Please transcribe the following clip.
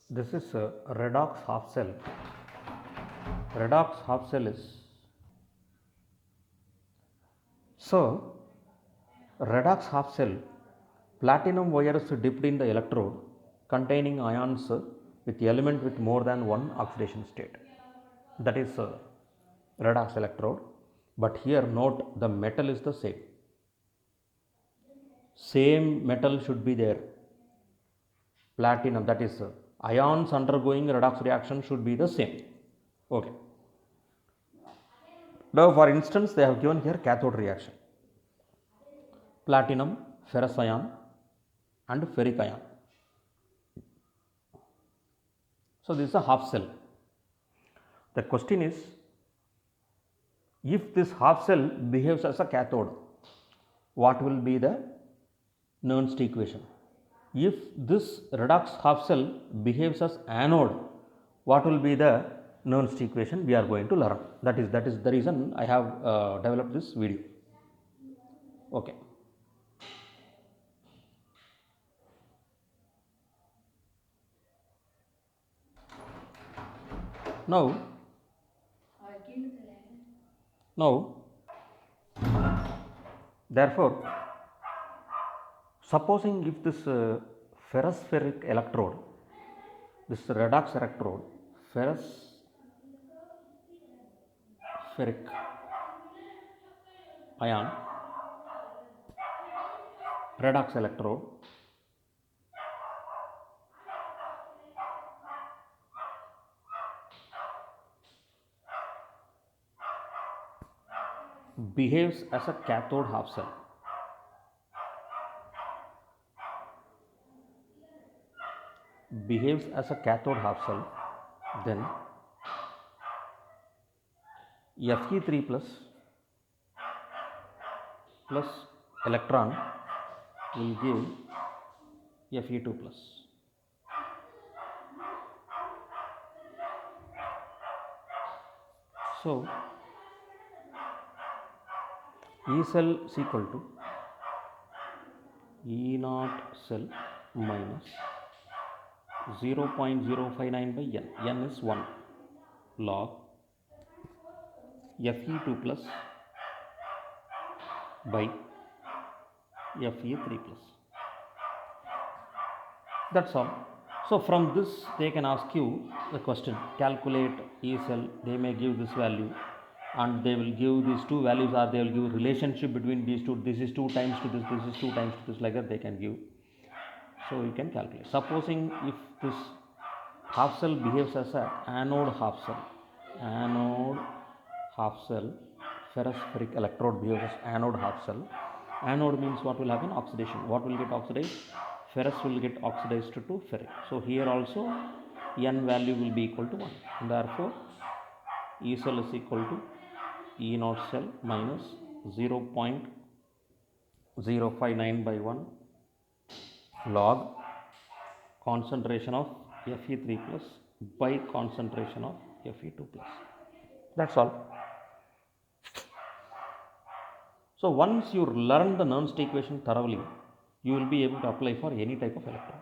This is a redox half cell. Redox half cell is redox half cell, platinum wires dipped in the electrode containing ions with element with more than one oxidation state. That is redox electrode. But here note, the metal is the same. Same metal should be there. Platinum, that is ions undergoing redox reaction should be the same. Okay. Now for instance, they have given here cathode reaction. Platinum, ferrous ion and ferric ion. So this is a half cell. The question is, if this half cell behaves as a cathode, what will be the Nernst equation? If this redox half cell behaves as anode, what will be the Nernst equation? We are going to learn. That is the reason I have developed this video. Okay. Now, therefore, supposing if this ferrous ferric electrode, this redox electrode, ferrous ferric ion, redox electrode, behaves as a cathode half cell. Behaves as a cathode half cell, then Fe3 plus electron will give Fe2 plus. So E cell is equal to E naught cell minus 0.059 by n. N is 1 log Fe2 plus by Fe3 plus. That's all. So from this they can ask you the question, calculate E cell, they may give this value and they will give these two values, or they will give relationship between these two. This is 2 times to this, this is 2 times to this, like that they can give. So you can calculate. Supposing if this half cell behaves as a anode half cell, ferrous ferric electrode behaves as anode half cell. Anode means what will happen? Oxidation. What will get oxidized? Ferrous will get oxidized to ferric. So here also n value will be equal to 1. And therefore E cell is equal to E naught cell minus 0.059 by 1 log concentration of Fe3 plus by concentration of Fe2 plus. That's all. So once you learn the Nernst equation thoroughly, you will be able to apply for any type of electron.